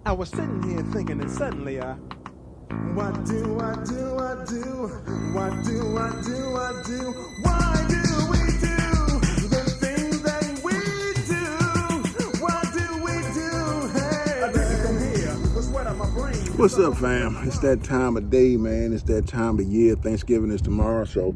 I was sitting here thinking, and suddenly what do I do? What do I do? Why do we do the things that we do? What do we do? Hey, I did it from here. The sweat on my brain. What's up, fam? It's that time of day, man. It's that time of year. Thanksgiving is tomorrow, so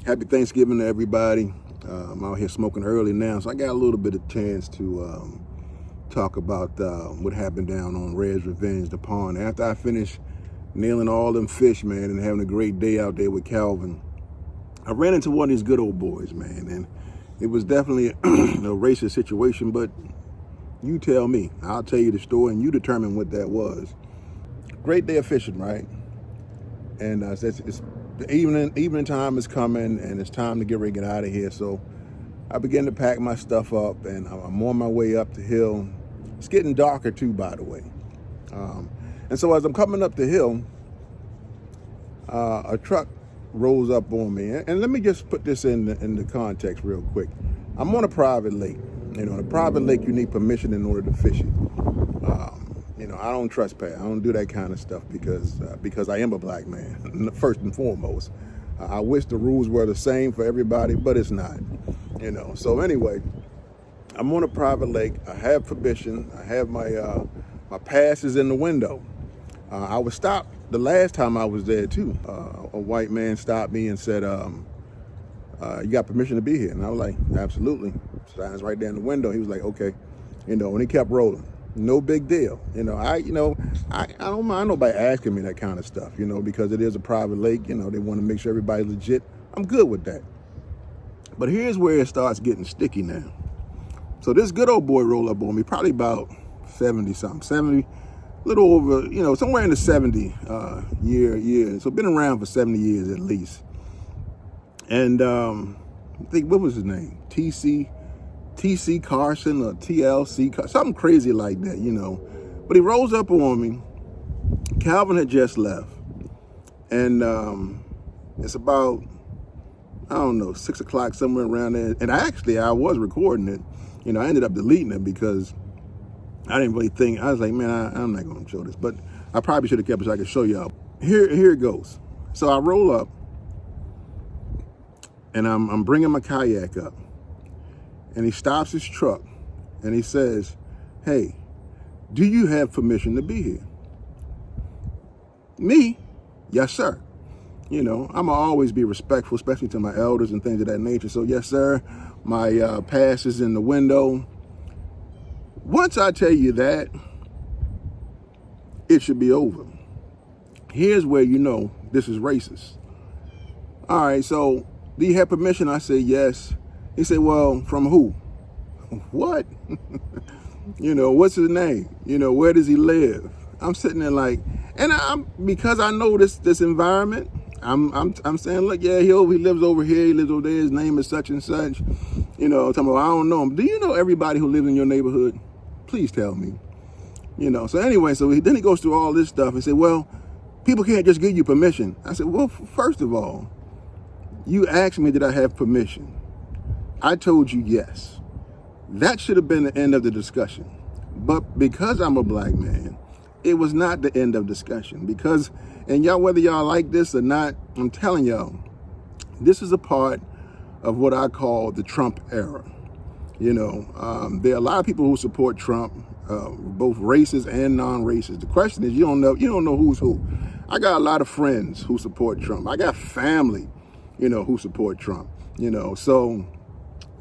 happy Thanksgiving to everybody. I'm out here smoking early now, so I got a little bit of chance to talk about what happened down on Red's Revenge, the pond. After I finished nailing all them fish, man, and having a great day out there with Calvin, I ran into one of these good old boys, man, and it was definitely a racist situation, but you tell me. I'll tell you the story, and you determine what that was. Great day of fishing, right? And it's the evening time is coming, and it's time to get ready to get out of here. So I began to pack my stuff up, and I'm on my way up the hill. It's getting darker too, by the way. And so as I'm coming up the hill, a truck rolls up on me. And let me just put this in the context real quick. I'm on a private lake. You know, on a private lake, you need permission in order to fish it. You know, I don't trespass. I don't do that kind of stuff because I am a black man, first and foremost. I wish the rules were the same for everybody, but it's not. You know, so anyway, I'm on a private lake. I have permission. I have my passes in the window. I was stopped the last time I was there too. A white man stopped me and said, you got permission to be here? And I was like, absolutely. Signs right there in the window. He was like, okay. You know, and he kept rolling. No big deal. You know, I don't mind nobody asking me that kind of stuff, you know, because it is a private lake. You know, they want to make sure everybody's legit. I'm good with that. But here's where it starts getting sticky now. So this good old boy rolled up on me, probably about 70-something, 70, a little over, you know, somewhere in the 70 year. So been around for 70 years at least. And I think, what was his name? TC Carson or TLC, something crazy like that, you know. But he rolls up on me. Calvin had just left. And it's about, I don't know, 6 o'clock, somewhere around there. And I was recording it. You know, I ended up deleting it because I didn't really think, I was like, man, I'm not going to show this. But I probably should have kept it so I could show y'all. Here it goes. So I roll up, and I'm bringing my kayak up. And he stops his truck, and he says, hey, do you have permission to be here? Me? Yes, sir. You know, I'm going to always be respectful, especially to my elders and things of that nature. So, yes, sir, my pass is in the window. Once I tell you that, it should be over. Here's where you know this is racist. All right, so do you have permission? I said, yes. He said, well, from who? What? You know, what's his name? You know, where does he live? I'm sitting there like, and because I know this environment, I'm saying, look, yeah, he lives over here, he lives over there, his name is such and such. You know, I'm talking about, I don't know him. Do you know everybody who lives in your neighborhood? Please tell me. You know, so anyway, then he goes through all this stuff and said, well, people can't just give you permission. I said, well, first of all, you asked me, did I have permission? I told you yes. That should have been the end of the discussion. But because I'm a black man, it was not the end of discussion. Because, and y'all, whether y'all like this or not, I'm telling y'all, this is a part of what I call the Trump era. You know, there are a lot of people who support Trump, both racist and non-racist. The question is, you don't know who's who. I got a lot of friends who support Trump. I got family, you know, who support Trump, you know, so.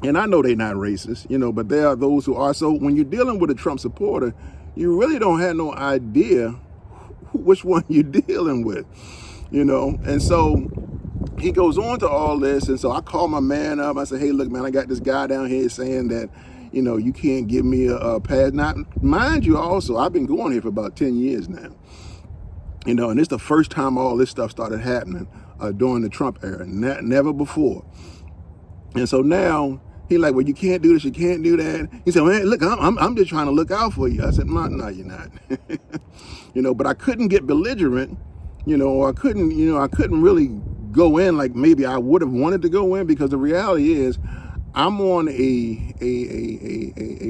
And I know they're not racist, you know, but there are those who are. So when you're dealing with a Trump supporter, you really don't have no idea which one you're dealing with, you know. And so he goes on to all this. And so I call my man up. I said, hey, look, man, I got this guy down here saying that, you know, you can't give me a pass. Now, mind you, also, I've been going here for about 10 years now, you know, and it's the first time all this stuff started happening during the Trump era, never before. And so now, he like, well, you can't do this, you can't do that. He said, man, look, I'm just trying to look out for you. I said, no, you're not. You know, but I couldn't get belligerent, you know, I couldn't really go in like maybe I would have wanted to go in, because the reality is I'm on a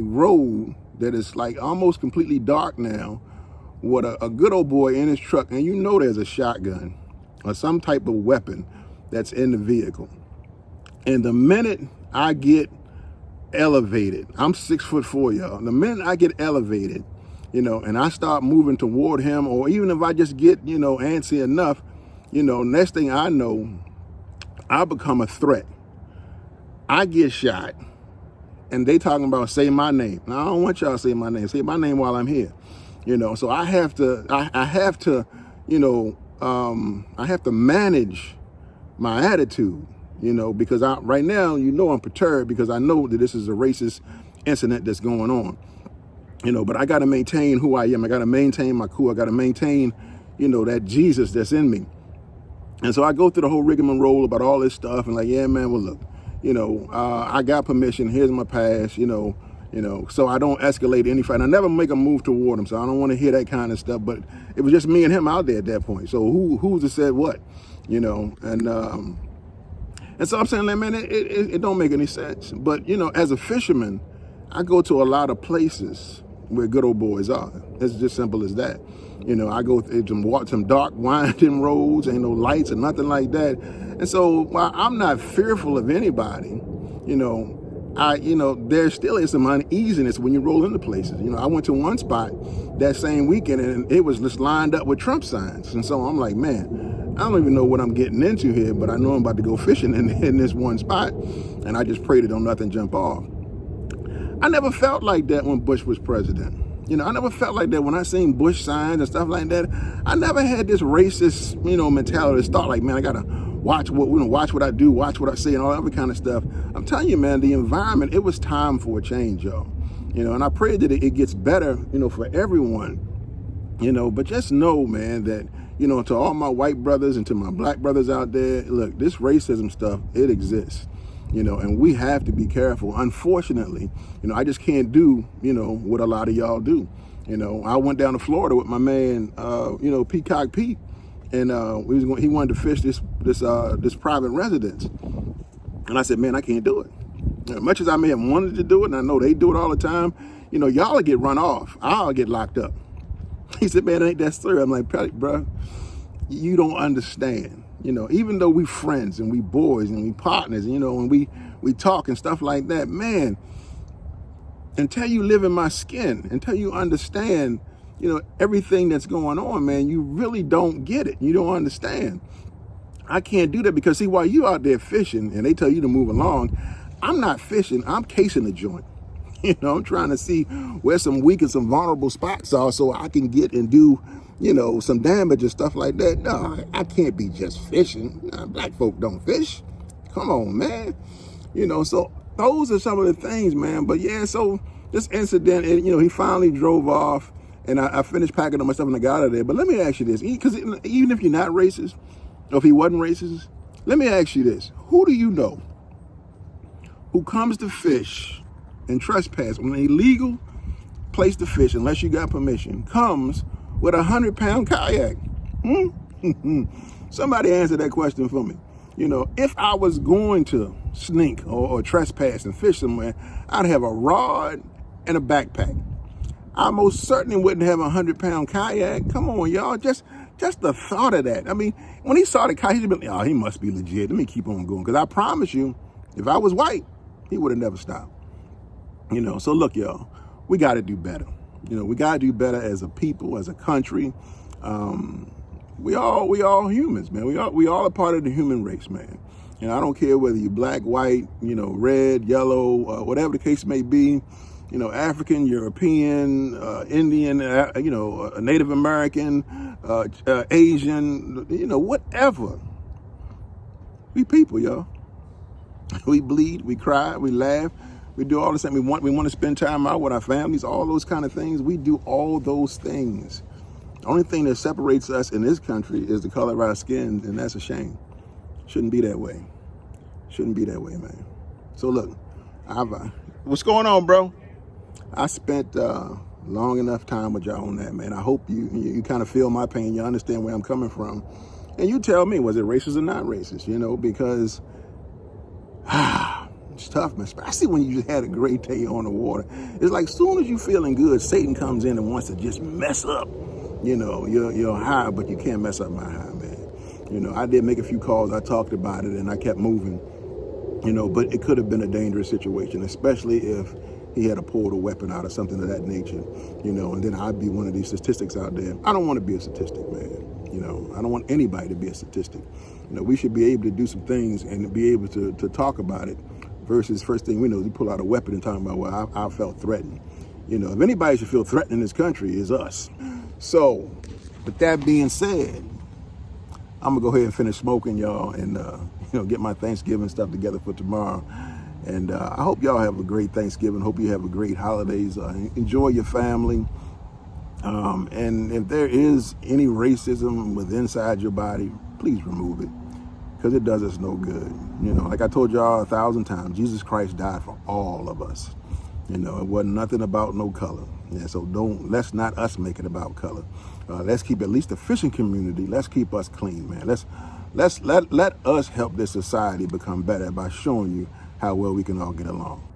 road that is like almost completely dark now with a good old boy in his truck, and you know there's a shotgun or some type of weapon that's in the vehicle. And the minute I get elevated, I'm 6'4", y'all. The minute I get elevated, and I start moving toward him, or even if I just get, antsy enough, next thing I know, I become a threat. I get shot, and they talking about say my name. Now, I don't want y'all to say my name. Say my name while I'm here. So I have to, I have to, I have to manage my attitude, because right now, I'm perturbed because I know that this is a racist incident that's going on, but I got to maintain who I am. I got to maintain my cool. I got to maintain, that Jesus that's in me. And so I go through the whole rigmarole about all this stuff and like, yeah, man, well, look, I got permission. Here's my pass, so I don't escalate any fight. I never make a move toward him, so I don't want to hear that kind of stuff. But it was just me and him out there at that point. So who's that said what, and so I'm saying, like, man, it don't make any sense. But, as a fisherman, I go to a lot of places where good old boys are. It's just simple as that. I go to some dark, winding roads, ain't no lights or nothing like that. And so while I'm not fearful of anybody, there still is some uneasiness when you roll into places. I went to one spot that same weekend and it was just lined up with Trump signs. And so I'm like, man, I don't even know what I'm getting into here, but I know I'm about to go fishing in this one spot. And I just pray that don't nothing jump off. I never felt like that when Bush was president. I never felt like that when I seen Bush signs and stuff like that. I never had this racist, mentality, this thought like, man, I gotta watch what I do, watch what I say, and all that other kind of stuff. I'm telling you, man, the environment, it was time for a change, y'all. And I pray that it gets better, for everyone. But just know, man, that, to all my white brothers and to my black brothers out there, look, this racism stuff, it exists. And we have to be careful. Unfortunately, I just can't do, what a lot of y'all do. I went down to Florida with my man, Peacock Pete, and he wanted to fish this private residence. And I said, man, I can't do it. As much as I may have wanted to do it, and I know they do it all the time, y'all will get run off. I'll get locked up. He said, man, ain't that serious? I'm like, bro, you don't understand. Even though we friends and we boys and we partners, and we talk and stuff like that, man, until you live in my skin, until you understand, everything that's going on, man, you really don't get it. You don't understand. I can't do that because, see, while you out there fishing and they tell you to move along, I'm not fishing, I'm casing the joint. I'm trying to see where some weak and some vulnerable spots are so I can get and do, some damage and stuff like that. No, I can't be just fishing. Nah, black folk don't fish. Come on, man. So those are some of the things, man. But yeah, so this incident, he finally drove off and I finished packing up my stuff and I got out of there. But let me ask you this, because even if you're not racist, or if he wasn't racist, let me ask you this. Who do you know who comes to fish and trespass on an illegal place to fish, unless you got permission, comes with 100-pound kayak? Somebody answer that question for me. If I was going to sneak or trespass and fish somewhere, I'd have a rod and a backpack. I most certainly wouldn't have a 100-pound kayak. Come on, y'all. Just the thought of that. I mean, when he saw the kayak, he'd be like, oh, he must be legit. Let me keep on going. Because I promise you, if I was white, he would have never stopped. So look, y'all, we got to do better. We got to do better as a people, as a country. We all humans, man. We all a part of the human race, man. I don't care whether you're black, white, red, yellow, whatever the case may be, African, European, Indian, Native American, Asian, whatever. We people, y'all. We bleed, we cry, we laugh. We do all the same. We want to spend time out with our families, all those kind of things. We do all those things. The only thing that separates us in this country is the color of our skin, and that's a shame. Shouldn't be that way. Shouldn't be that way, man. So look, what's going on, bro? I spent long enough time with y'all on that, man. I hope you kind of feel my pain. You understand where I'm coming from. And you tell me, was it racist or not racist? Because it's tough, man, especially when you just had a great day on the water. It's like as soon as you're feeling good, Satan comes in and wants to just mess up You know, you're high, but you can't mess up my high, man. You know, I did make a few calls. I talked about it, and I kept moving. You know, but it could have been a dangerous situation, especially if he had pulled a weapon out or something of that nature. You know, and then I'd be one of these statistics out there. I don't want to be a statistic, man. You know, I don't want anybody to be a statistic. You know, we should be able to do some things and be able to talk about it versus first thing we know, we pull out a weapon and talk about, well, I felt threatened. You know, if anybody should feel threatened in this country, it's us. So, with that being said, I'm gonna go ahead and finish smoking, y'all, and get my Thanksgiving stuff together for tomorrow. And I hope y'all have a great Thanksgiving. Hope you have a great holidays. Enjoy your family. And if there is any racism within inside your body, please remove it, because it does us no good. You know, like I told y'all 1,000 times, Jesus Christ died for all of us. You know, it wasn't nothing about no color. Yeah, so let's not us make it about color. Let's keep at least the fishing community. Let's keep us clean, man. Let us help this society become better by showing you how well we can all get along.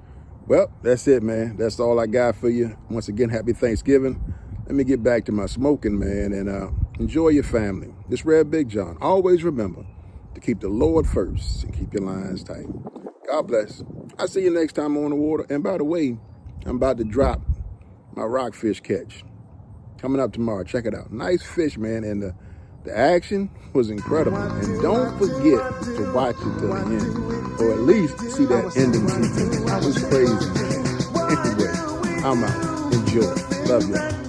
Well, that's it, man. That's all I got for you. Once again, happy Thanksgiving. Let me get back to my smoking, man, and enjoy your family. This Red BigJohn. Always remember to keep the Lord first and keep your lines tight. God bless. I'll see you next time on the water. And by the way, I'm about to drop my rockfish catch. Coming up tomorrow. Check it out. Nice fish, man. And the action was incredible. And don't forget to watch it till the end. Or at least see that ending sequence. It was crazy, man. Anyway, I'm out. Enjoy. Love y'all.